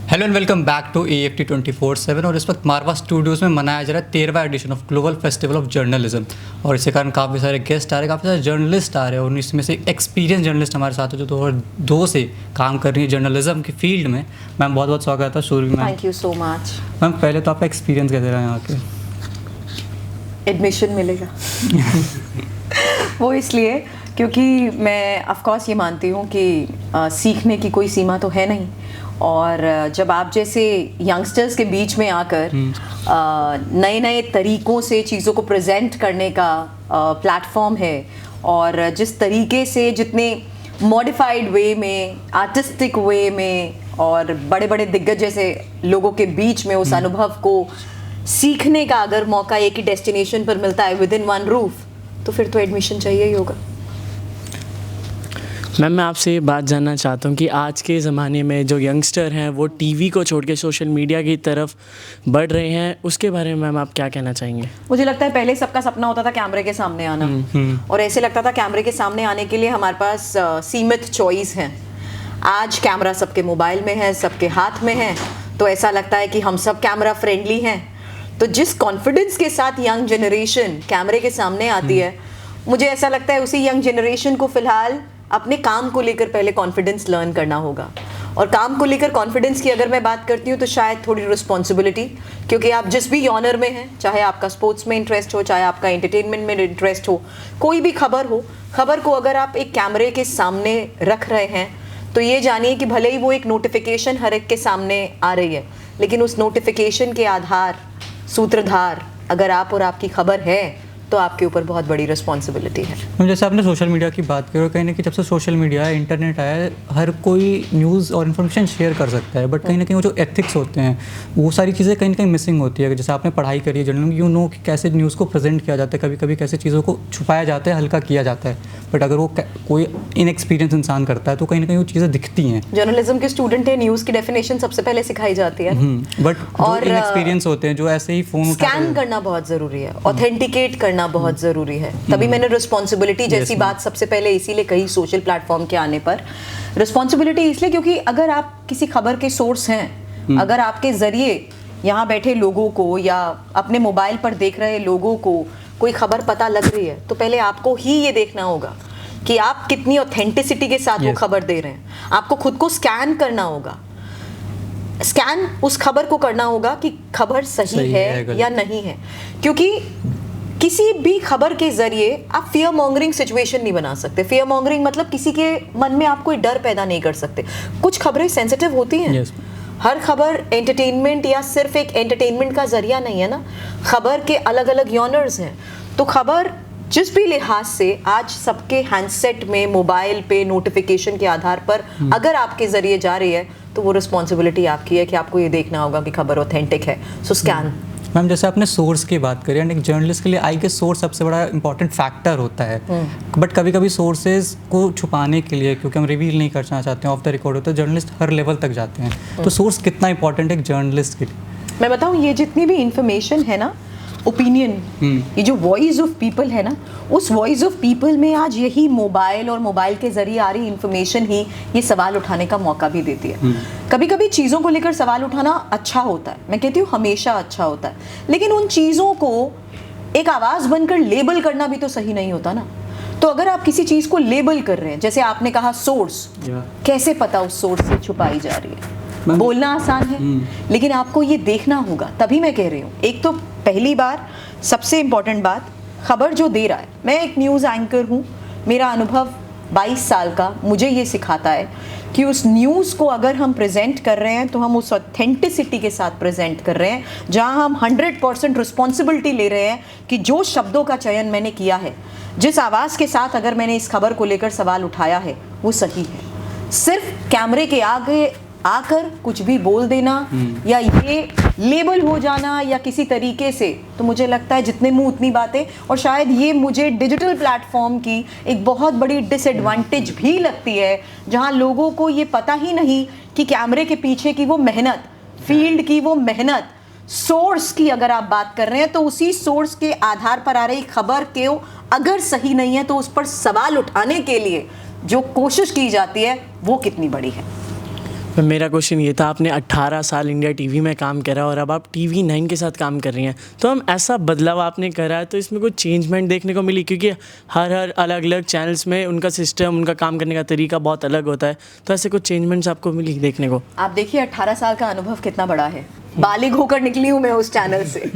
Hello and welcome back to AFT 24/7 और इस वक्त मारवा स्टूडियोज़ में मनाया जा रहा है 13वां edition of global festival of journalism. और इसके कारण काफ़ी सारे गेस्ट आ रहे हैं, काफ़ी सारे जर्नलिस्ट आ रहे हैं और इसमें से एक्सपीरियंस जर्नलिस्ट हमारे साथ है जो 2002 से काम कर रही है जर्नलिज्म की फील्ड में। मैम बहुत बहुत स्वागत है। Surya ma'am, thank you so much. Ma'am पहले तो आपका एक्सपीरियंस कैसे रहा यहाँ के? एडमिशन मिलेगा वो इसलिए क्योंकि मैं ऑफ कोर्स ये मानती हूँ कि सीखने की कोई सीमा तो है नहीं, और जब आप जैसे यंगस्टर्स के बीच में आकर नए नए तरीक़ों से चीज़ों को प्रेजेंट करने का प्लेटफॉर्म है, और जिस तरीके से जितने मॉडिफाइड वे में, आर्टिस्टिक वे में और बड़े बड़े दिग्गज जैसे लोगों के बीच में उस अनुभव को सीखने का अगर मौका एक ही डेस्टिनेशन पर मिलता है विद इन वन रूफ, तो फिर तो एडमिशन चाहिए ही होगा। मैम मैं आपसे ये बात जानना चाहता हूँ कि आज के ज़माने में जो यंगस्टर हैं वो टीवी को छोड़ के सोशल मीडिया की तरफ बढ़ रहे हैं, उसके बारे में मैम आप क्या कहना चाहेंगे? मुझे लगता है पहले सबका सपना होता था कैमरे के सामने आना, और ऐसे लगता था कैमरे के सामने आने के लिए हमारे पास सीमित चॉइस हैं। आज कैमरा सबके मोबाइल में है, सबके हाथ में है, तो ऐसा लगता है कि हम सब कैमरा फ्रेंडली हैं। तो जिस कॉन्फिडेंस के साथ यंग जनरेशन कैमरे के सामने आती है, मुझे ऐसा लगता है उसी यंग जनरेशन को फ़िलहाल अपने काम को लेकर पहले कॉन्फिडेंस लर्न करना होगा। और काम को लेकर कॉन्फिडेंस की अगर मैं बात करती हूँ तो शायद थोड़ी रिस्पॉन्सिबिलिटी, क्योंकि आप जिस भी ऑनर में हैं, चाहे आपका स्पोर्ट्स में इंटरेस्ट हो, चाहे आपका एंटरटेनमेंट में इंटरेस्ट हो, कोई भी खबर हो, खबर को अगर आप एक कैमरे के सामने रख रहे हैं तो ये जानिए कि भले ही वो एक नोटिफिकेशन हर एक के सामने आ रही है, लेकिन उस नोटिफिकेशन के आधार सूत्रधार अगर आप और आपकी खबर है तो आपके ऊपर बहुत बड़ी रिस्पॉन्सिबिलिटी है। मैम जैसे आपने सोशल मीडिया की बात की, और कहीं ना कहीं जब से सोशल मीडिया है, इंटरनेट आया है, हर कोई न्यूज़ और इन्फॉर्मेशन शेयर कर सकता है, बट कहीं ना कहीं वो जो एथिक्स होते हैं वो सारी चीज़ें कहीं ना कहीं मिसिंग होती है। जैसे आपने पढ़ाई करी है जर्नलिज्म, यू नो कि कैसे न्यूज़ को प्रेजेंट किया जाता है, कभी कभी कैसे चीज़ों को छुपाया जाता है, हल्का किया जाता है, बट अगर वो कोई इनएक्सपीरियंस इंसान करता है तो कहीं ना कहीं वो चीज़ें दिखती हैं। जर्नलिज्म के स्टूडेंट है, न्यूज़ की डेफिनेशन सबसे पहले सिखाई जाती है, बट जो इनएक्सपीरियंस होते हैं, जो ऐसे ही फ़ोन स्कैन करना बहुत ज़रूरी है, ऑथेंटिकेट करना बहुत ज़रूरी है। तभी मैंने रिस्पॉन्सिबिलिटी जैसी बात सबसे पहले इसीलिए कही सोशल प्लेटफॉर्म के आने पर। रिस्पॉन्सिबिलिटी इसलिए क्योंकि अगर आप किसी खबर के सोर्स हैं, अगर आपके जरिए यहाँ बैठे लोगों को या अपने मोबाइल पर देख रहे लोगों को कोई खबर पता लग रही है, तो पहले आपको ही ये देखना होगा कि आप कितनी ऑथेंटिसिटी के साथ वो खबर दे रहे हैं। आपको खुद को स्कैन करना होगा, स्कैन उस खबर को करना होगा कि खबर सही है या नहीं है, क्योंकि किसी भी खबर के जरिए आप फियर मॉन्गरिंग सिचुएशन नहीं बना सकते। फियर मॉन्गरिंग मतलब किसी के मन में आप कोई डर पैदा नहीं कर सकते। कुछ खबरें सेंसिटिव होती हैं। हर खबर एंटरटेनमेंट या सिर्फ एक एंटरटेनमेंट का जरिया नहीं है ना, खबर के अलग अलग जॉनर्स हैं। तो खबर जिस भी लिहाज से आज सबके हैंडसेट में, मोबाइल पे नोटिफिकेशन के आधार पर अगर आपके जरिए जा रही है, तो वो रिस्पॉन्सिबिलिटी आपकी है कि आपको ये देखना होगा कि खबर ऑथेंटिक है। सो स्कैन। मैम जैसे आपने सोर्स की बात करी, एंड एक जर्नलिस्ट के लिए आई गेस सोर्स सबसे बड़ा इंपॉर्टेंट फैक्टर होता है, बट कभी कभी सोर्सेज को छुपाने के लिए, क्योंकि हम रिवील नहीं करना चाहते हैं, ऑफ द रिकॉर्ड होता है, जर्नलिस्ट हर लेवल तक जाते हैं, तो सोर्स कितना इंपॉर्टेंट है एक जर्नलिस्ट के लिए? मैं बताऊँ, ये जितनी भी इंफॉर्मेशन है ना, ओपिनियन, ये जो वॉइस ऑफ पीपल है ना, उस वॉइस ऑफ पीपल में आज यही मोबाइल और मोबाइल के जरिए आ रही इंफॉर्मेशन ही ये सवाल उठाने का मौका भी देती है। कभी कभी चीज़ों को लेकर सवाल उठाना अच्छा होता है, मैं कहती हूँ हमेशा अच्छा होता है, लेकिन उन चीज़ों को एक आवाज़ बनकर लेबल करना भी तो सही नहीं होता ना। तो अगर आप किसी चीज़ को लेबल कर रहे हैं, जैसे आपने कहा सोर्स, कैसे पता उस सोर्स से छुपाई जा रही है? बोलना आसान है, लेकिन आपको ये देखना होगा। तभी मैं कह रही हूँ, एक तो पहली बार सबसे इम्पोर्टेंट बात, खबर जो दे रहा है, मैं एक न्यूज़ एंकर हूँ, मेरा अनुभव 22 साल का मुझे ये सिखाता है कि उस न्यूज़ को अगर हम प्रेजेंट कर रहे हैं तो हम उस ऑथेंटिसिटी के साथ प्रेजेंट कर रहे हैं, जहाँ हम 100% रिस्पॉन्सिबिलिटी ले रहे हैं कि जो शब्दों का चयन मैंने किया है, जिस आवाज़ के साथ अगर मैंने इस खबर को लेकर सवाल उठाया है, वो सही है। सिर्फ कैमरे के आगे आकर कुछ भी बोल देना या ये लेबल हो जाना या किसी तरीके से, तो मुझे लगता है जितने मुंह उतनी बातें, और शायद ये मुझे डिजिटल प्लेटफॉर्म की एक बहुत बड़ी डिसएडवांटेज भी लगती है, जहां लोगों को ये पता ही नहीं कि कैमरे के पीछे की वो मेहनत, फील्ड की वो मेहनत, सोर्स की अगर आप बात कर रहे हैं तो उसी सोर्स के आधार पर आ रही खबर के अगर सही नहीं है तो उस पर सवाल उठाने के लिए जो कोशिश की जाती है वो कितनी बड़ी है। मेरा क्वेश्चन ये था, आपने 18 साल इंडिया टीवी में काम करा और अब आप टीवी 9 के साथ काम कर रही हैं, तो हम ऐसा बदलाव आपने करा है तो इसमें कोई चेंजमेंट देखने को मिली? क्योंकि हर अलग अलग चैनल्स में उनका सिस्टम, उनका काम करने का तरीका बहुत अलग होता है, तो ऐसे कुछ चेंजमेंट्स आपको मिली देखने को? आप देखिए 18 साल का अनुभव कितना बड़ा है, बालिग होकर निकली हूँ मैं उस चैनल से।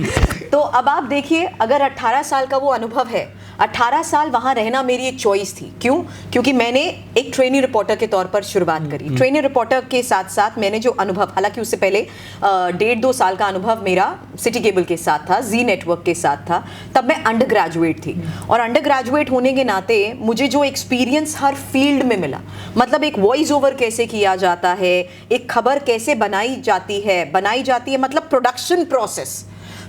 तो अब आप देखिए, अगर 18 साल का वो अनुभव है, 18 साल वहाँ रहना मेरी एक चॉइस थी। क्यों? क्योंकि मैंने एक ट्रेनी रिपोर्टर के तौर पर शुरुआत करी। ट्रेनी रिपोर्टर के साथ साथ मैंने जो अनुभव, हालांकि उससे पहले 1.5-2 साल का अनुभव मेरा सिटी केबल के साथ था, जी नेटवर्क के साथ था, तब मैं अंडर ग्रेजुएट थी। और अंडर ग्रेजुएट होने के नाते मुझे जो एक्सपीरियंस हर फील्ड में मिला, मतलब एक वॉइस ओवर कैसे किया जाता है, एक खबर कैसे बनाई जाती है मतलब प्रोडक्शन प्रोसेस,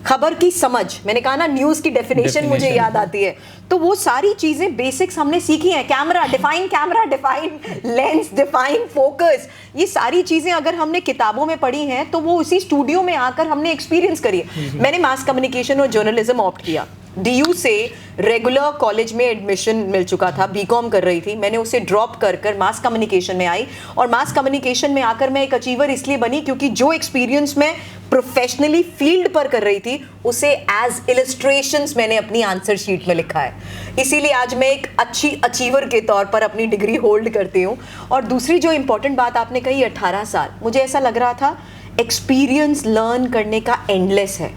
खबर की समझ, मैंने कहा ना न्यूज़ की डेफिनेशन मुझे याद आती है, तो वो सारी चीज़ें बेसिक्स हमने सीखी हैं। Camera define, lens define, focus, ये सारी चीज़ें अगर हमने किताबों में पढ़ी हैं तो वो उसी स्टूडियो में आकर हमने एक्सपीरियंस करी है। मैंने मास कम्युनिकेशन और जर्नलिज्म ऑप्ट किया। DU से रेगुलर कॉलेज में एडमिशन मिल चुका था, बीकॉम कर रही थी, मैंने उसे ड्रॉप कर मास कम्युनिकेशन में आई। और मास कम्युनिकेशन में आकर मैं एक अचीवर इसलिए बनी क्योंकि जो एक्सपीरियंस मैं प्रोफेशनली फील्ड पर कर रही थी उसे एज इलस्ट्रेशंस मैंने अपनी आंसर शीट में लिखा है। इसीलिए आज मैं एक अच्छी अचीवर के तौर पर अपनी डिग्री होल्ड करती हूँ। और दूसरी जो इंपॉर्टेंट बात आपने कही, 18 साल, मुझे ऐसा लग रहा था एक्सपीरियंस लर्न करने का एंडलेस है।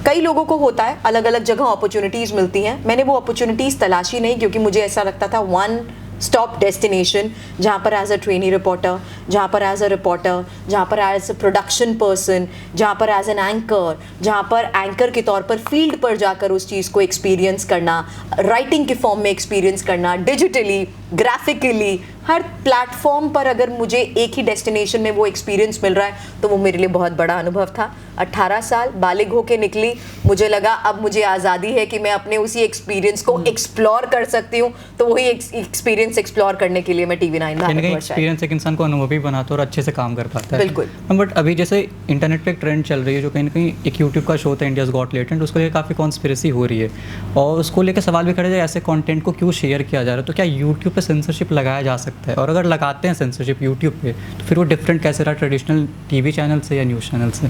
कई लोगों को होता है, अलग अलग जगह अपॉर्चुनिटीज़ मिलती हैं, मैंने वो अपॉर्चुनिटीज़ तलाशी नहीं, क्योंकि मुझे ऐसा लगता था वन स्टॉप डेस्टिनेशन, जहाँ पर एज अ ट्रेनी रिपोर्टर, जहाँ पर एज अ रिपोर्टर, जहाँ पर एज अ प्रोडक्शन पर्सन, जहाँ पर एज एन एंकर, जहाँ पर एंकर के तौर पर फील्ड पर जाकर उस चीज़ को एक्सपीरियंस करना, राइटिंग के फॉर्म में एक्सपीरियंस करना, डिजिटली, ग्राफिकली, हर प्लेटफॉर्म पर अगर मुझे एक ही डेस्टिनेशन में वो एक्सपीरियंस मिल रहा है तो वो मेरे लिए बहुत बड़ा अनुभव था। 18 साल बालिग होके निकली, मुझे लगा अब मुझे आज़ादी है कि मैं अपने उसी एक्सपीरियंस को एक्सप्लोर कर सकती हूँ, तो वही एक्सपीरियंस एक्सप्लोर करने के लिए मैं TV 9 एक्सपीरियंस एक इंसान को अनुभवी बनाता है और अच्छे से काम कर पाता है। बिल्कुल। बट अभी जैसे इंटरनेट पे एक ट्रेंड चल रही है, जो कहीं ना कहीं एक यूट्यूब का शो था इंडियाज़ गॉट टैलेंट, उसको लेकर काफ़ी कॉन्स्पिरेसी हो रही है और उसको लेकर सवाल भी खड़े हैं ऐसे कंटेंट को क्यों शेयर किया जा रहा है, तो क्या यूट्यूब पे सेंसरशिप लगाया जा सकता है? और अगर लगाते हैं सेंसरशिप यूट्यूब पे तो फिर वो डिफरेंट कैसे रहा ट्रेडिशनल TV चैनल से या न्यूज़ चैनल से?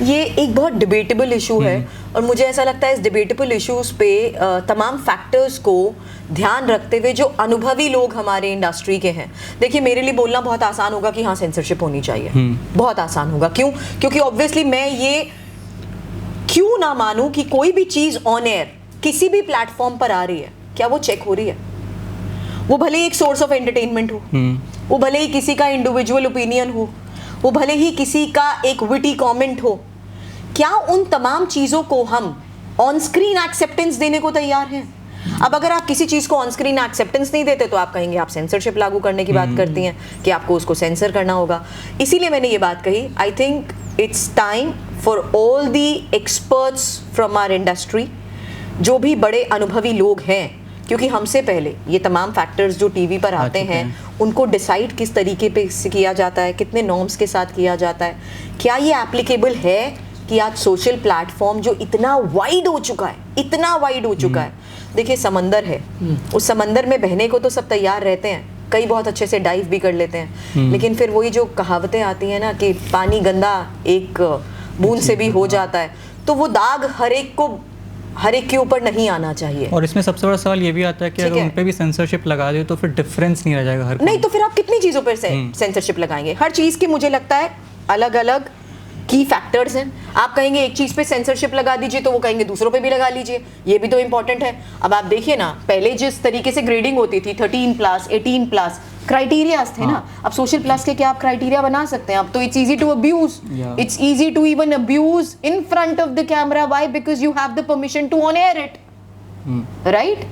ये एक बहुत डिबेटेबल इशू है और मुझे ऐसा लगता है इस डिबेटेबल इश्यूज पे तमाम फैक्टर्स को ध्यान रखते हुए जो अनुभवी लोग हमारे इंडस्ट्री के हैं, देखिए मेरे लिए बोलना बहुत आसान होगा कि हाँ सेंसरशिप होनी चाहिए, बहुत आसान होगा। क्यों? क्योंकि ऑब्वियसली मैं ये क्यों ना मानूं कि कोई भी चीज़ ऑन एयर किसी भी प्लेटफॉर्म पर आ रही है, क्या वो चेक हो रही है? वो भले ही एक सोर्स ऑफ एंटरटेनमेंट हो, वो भले ही किसी का इंडिविजुअल ओपिनियन हो, वो भले ही किसी का एक विटी कमेंट हो, क्या उन तमाम चीज़ों को हम ऑन स्क्रीन एक्सेप्टेंस देने को तैयार हैं? अब अगर आप किसी चीज़ को ऑन स्क्रीन एक्सेप्टेंस नहीं देते तो आप कहेंगे आप सेंसरशिप लागू करने की बात करती हैं कि आपको उसको सेंसर करना होगा। इसीलिए मैंने ये बात कही, I think it's time for all the experts from our industry, जो भी बड़े अनुभवी लोग हैं, क्योंकि हमसे पहले ये तमाम फैक्टर्स जो TV पर आते हैं उनको डिसाइड किस तरीके पे से किया जाता है, कितने नॉर्म्स के साथ किया जाता है, क्या ये एप्लीकेबल है कि आज सोशल प्लेटफॉर्म जो इतना वाइड हो चुका है, देखिए समंदर है, उस समंदर में बहने को तो सब तैयार रहते हैं, कई बहुत अच्छे से डाइव भी कर लेते हैं, लेकिन फिर वही जो कहावतें आती हैं ना कि पानी गंदा एक बूंद से भी हो जाता है, तो वो दाग हर एक के ऊपर नहीं आना चाहिए। और इसमें सबसे बड़ा सवाल ये भी आता है कि अगर उन पे भी सेंसरशिप लगा दे तो फिर डिफरेंस नहीं रह जाएगा हर नहीं, तो फिर आप कितनी चीज़ों पर सेंसरशिप लगाएंगे? हर चीज़ की मुझे लगता है अलग अलग की फैक्टर्स हैं। आप कहेंगे एक चीज़ पे सेंसरशिप लगा दीजिए तो वो कहेंगे दूसरों पे भी लगा लीजिए, ये भी तो इंपॉर्टेंट है। अब आप देखिए ना, पहले जिस तरीके से ग्रेडिंग होती थी 13+, 18+, क्राइटेरियाज थे ना, अब सोशल प्लस के क्या आप क्राइटेरिया बना सकते हैं? अब तो it's easy to abuse, it's easy to even abuse in front of the camera, why? Because you have the permission to on air it, right?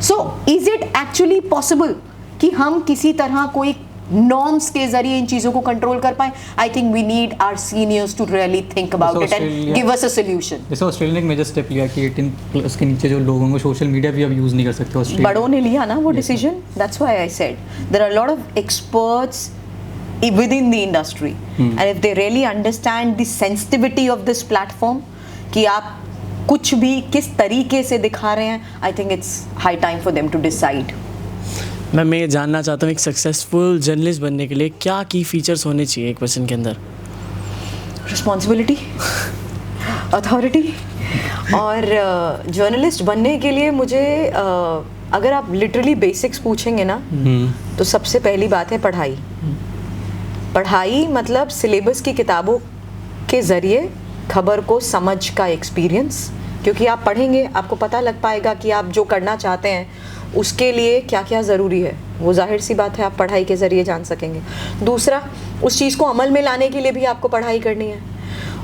So is it actually possible कि हम किसी तरह कोई नॉर्म्स के जरिए इन चीजों को control कर पाए? I think we need our seniors to really think about it and give us a solution. जैसे ऑस्ट्रेलिया ने एक मेजर स्टेप लिया कि 18+ के नीचे जो लोग होंगे सोशल मीडिया भी अब यूज नहीं कर सकते। ऑस्ट्रेलिया बड़ों ने लिया ना वो decision, that's why I said there are lot of experts within the industry and if they really understand the sensitivity of this platform कि आप कुछ भी किस तरीके से दिखा रहे हैं, I think it's high time for them to decide। मैं ये जानना चाहता हूँ एक सक्सेसफुल जर्नलिस्ट बनने के लिए क्या की फीचर्स होने चाहिए एक पर्सन के अंदर? रिस्पॉन्सिबिलिटी, अथॉरिटी, और जर्नलिस्ट बनने के लिए मुझे अगर आप लिटरली बेसिक्स पूछेंगे ना तो सबसे पहली बात है पढ़ाई। पढ़ाई मतलब सिलेबस की किताबों के ज़रिए खबर को समझ का एक्सपीरियंस, क्योंकि आप पढ़ेंगे आपको पता लग पाएगा कि आप जो करना चाहते हैं उसके लिए क्या क्या ज़रूरी है, वो जाहिर सी बात है आप पढ़ाई के ज़रिए जान सकेंगे। दूसरा, उस चीज़ को अमल में लाने के लिए भी आपको पढ़ाई करनी है,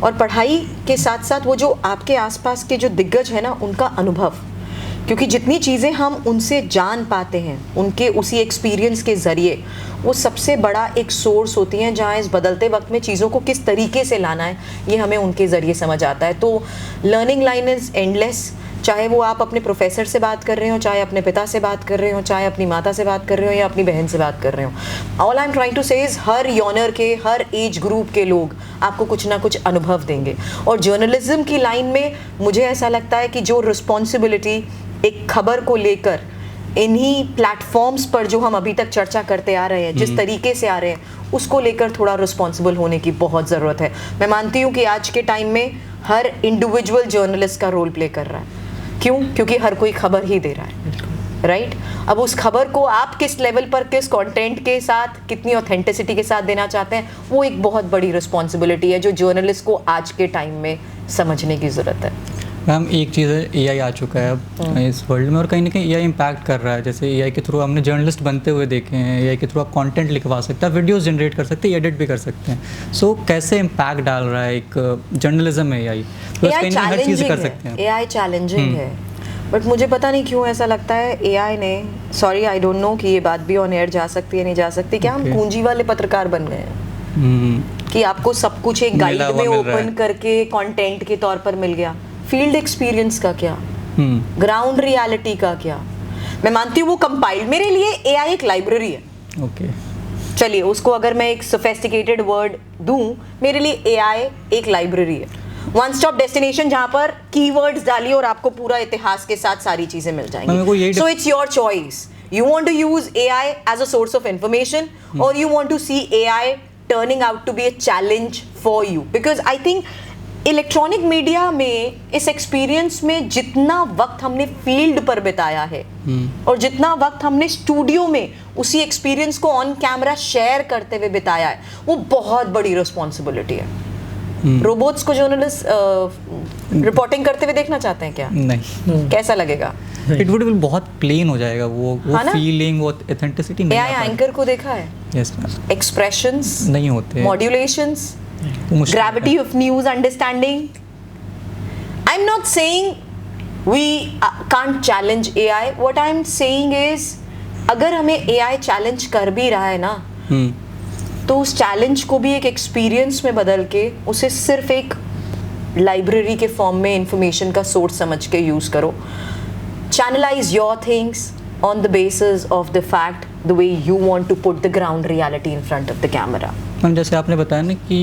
और पढ़ाई के साथ साथ वो जो आपके आसपास के जो दिग्गज है ना उनका अनुभव, क्योंकि जितनी चीज़ें हम उनसे जान पाते हैं उनके उसी एक्सपीरियंस के ज़रिए, वो सबसे बड़ा एक सोर्स होती हैं जहाँ इस बदलते वक्त में चीज़ों को किस तरीके से लाना है ये हमें उनके ज़रिए समझ आता है। तो लर्निंग लाइन इज़ एंडलेस, चाहे वो आप अपने प्रोफेसर से बात कर रहे हो, चाहे अपने पिता से बात कर रहे हो, चाहे अपनी माता से बात कर रहे हो या अपनी बहन से बात कर रहे हो। All I am trying to say is हर यॉनर के, हर एज ग्रुप के लोग आपको कुछ ना कुछ अनुभव देंगे। और जर्नलिज्म की लाइन में मुझे ऐसा लगता है कि जो रिस्पॉन्सिबिलिटी एक खबर को लेकर इन्हीं प्लेटफॉर्म्स पर जो हम अभी तक चर्चा करते आ रहे हैं, जिस तरीके से आ रहे हैं, उसको लेकर थोड़ा रिस्पॉन्सिबल होने की बहुत ज़रूरत है। मैं मानती हूँ कि आज के टाइम में हर इंडिविजुअल जर्नलिस्ट का रोल प्ले कर रहा है। क्यों? क्योंकि हर कोई खबर ही दे रहा है, राइट? अब उस खबर को आप किस लेवल पर, किस कंटेंट के साथ, कितनी ऑथेंटिसिटी के साथ देना चाहते हैं, वो एक बहुत बड़ी रिस्पॉन्सिबिलिटी है जो जर्नलिस्ट को आज के टाइम में समझने की ज़रूरत है। मैम एक चीज़ है, एआई आ चुका है अब इस वर्ल्ड में, और कहीं ना कहीं एआई इम्पैक्ट कर रहा है। जैसे एआई के थ्रू हमने जर्नलिस्ट बनते हुए देखे हैं, एआई के थ्रू आप कंटेंट लिखवा सकते हैं, वीडियोस जनरेट कर सकते हैं, एडिट भी कर सकते हैं। सो कैसे इम्पैक्ट डाल रहा है एक जर्नलिज्म में एआई? हर चीज़ कर सकते हैं। एआई चैलेंजिंग है, बट मुझे पता नहीं क्यों ऐसा लगता है एआई ने, सॉरी आई डोंट नो कि ये बात भी ऑन एयर जा सकती है नहीं जा सकती, क्या हम पूंजी वाले पत्रकार बन गए हैं कि आपको सब कुछ एक गाइड में ओपन करके कंटेंट के तौर पर मिल गया? फील्ड एक्सपीरियंस का क्या, ग्राउंड रियलिटी का क्या? मैं मानती हूँ वो कंपाइल्ड, मेरे लिए एआई एक लाइब्रेरी है। ओके, चलिए उसको अगर मैं एक सोफिस्टिकेटेड वर्ड दूं, मेरे लिए एआई एक लाइब्रेरी है, वन स्टॉप डेस्टिनेशन जहां पर कीवर्ड्स डालिए और आपको पूरा इतिहास के साथ सारी चीजें मिल जाएंगी। So it's your choice, you want to use AI as a source of information और you want to see AI turning out to be a challenge for you, because I think electronic media में इस experience में जितना वक्त हमने field पर बिताया है और जितना वक्त हमने स्टूडियो में उसी एक्सपीरियंस को ऑन कैमरा शेयर करते हुए बिताया है, वो बहुत बड़ी रिस्पॉन्सिबिलिटी है। रोबोट्स को जर्नलिस्ट रिपोर्टिंग करते हुए देखना चाहते हैं क्या? नहीं। कैसा लगेगा? इट वुड बी बहुत प्लेन हो जाएगा, वो फीलिंग, वो ऑथेंटिसिटी नहीं। एआई एंकर को देखा है? Yes ma'am. एक्सप्रेशंस नहीं होते, मॉड्यूलेशंस, gravity of news understanding. I'm not saying we can't challenge AI. What I'm saying is अगर हमें AI चैलेंज कर भी रहा है ना, तो उस चैलेंज को भी एक एक्सपीरियंस में बदल के उसे सिर्फ एक लाइब्रेरी के फॉर्म में इंफॉर्मेशन का सोर्स समझ के यूज करो। Channelize your things on the basis of the fact, the way you want to put the ground reality in front of the camera. Ma'am जैसे आपने बताया ना कि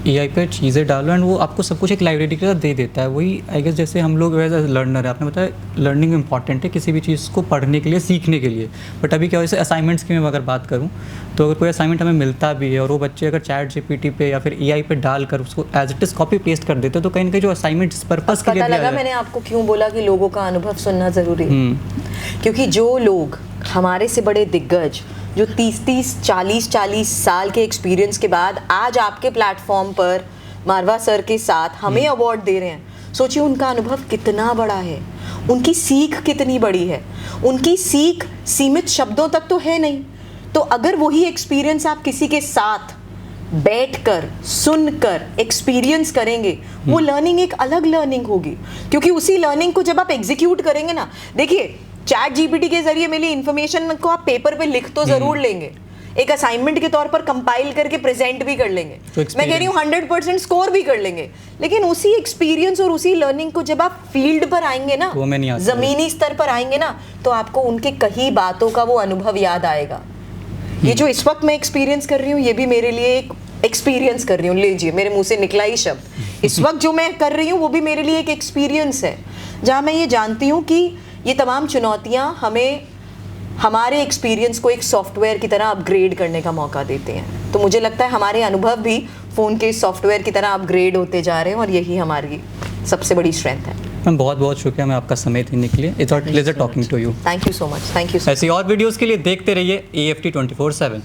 एआई पे चीज़ें डालो एंड वो आपको सब कुछ एक लाइब्रेरी के साथ दे देता है, वही आई गेस जैसे हम लोग एज लर्नर है, आपने बताया लर्निंग इंपॉर्टेंट है किसी भी चीज़ को पढ़ने के लिए, सीखने के लिए। बट अभी क्या हो, जैसे असाइनमेंट्स की मैं अगर बात करूँ तो अगर कोई असाइनमेंट हमें मिलता भी है और वो बच्चे अगर ChatGPT पे या फिर एआई पे डालकर उसको as it is copy paste कर देते, तो कहीं ना कहीं जो असाइनमेंट पर्पस के लिए पता लगा मैंने आपको क्यों बोला कि लोगों का अनुभव सुनना ज़रूरी है, क्योंकि जो लोग हमारे से बड़े दिग्गज जो 30-30, 40-40 साल के एक्सपीरियंस के बाद आज आपके प्लेटफॉर्म पर मारवा सर के साथ हमें अवार्ड दे रहे हैं, सोचिए उनका अनुभव कितना बड़ा है, उनकी सीख कितनी बड़ी है। उनकी सीख सीमित शब्दों तक तो है नहीं, तो अगर वही एक्सपीरियंस आप किसी के साथ बैठकर सुनकर एक्सपीरियंस करेंगे, वो लर्निंग एक अलग लर्निंग होगी, क्योंकि उसी लर्निंग को जब आप एग्जीक्यूट करेंगे ना, देखिए ChatGPT के जरिए मिली इंफॉर्मेशन को आप पेपर पे लिख तो जरूर लेंगे, एक असाइनमेंट के तौर पर कंपाइल करके प्रेजेंट भी कर लेंगे, मैं कह रही हूँ 100% स्कोर भी कर लेंगे, लेकिन उसी एक्सपीरियंस और उसी लर्निंग को जब आप फील्ड पर आएंगे ना, जमीनी स्तर पर आएंगे ना, तो आपको उनके कई बातों का वो अनुभव याद आएगा। ये जो इस वक्त मैं एक्सपीरियंस कर रही हूँ, ये भी मेरे लिए एक एक्सपीरियंस कर रही हूँ, लीजिए मेरे मुंह से निकला ही शब्द, इस वक्त जो मैं कर रही हूँ वो भी मेरे लिए एक एक्सपीरियंस है, जहाँ मैं ये जानती हूँ कि ये तमाम चुनौतियाँ हमें हमारे एक्सपीरियंस को एक सॉफ्टवेयर की तरह अपग्रेड करने का मौका देते हैं। तो मुझे लगता है हमारे अनुभव भी फ़ोन के सॉफ्टवेयर की तरह अपग्रेड होते जा रहे हैं और यही हमारी सबसे बड़ी स्ट्रेंथ है। मैम बहुत बहुत शुक्रिया मैं आपका समय देने के लिए। It's a pleasure talking to you. Thank you so much. Thank you. ऐसी और वीडियोज़ के लिए देखते रहिए AFT 24/7।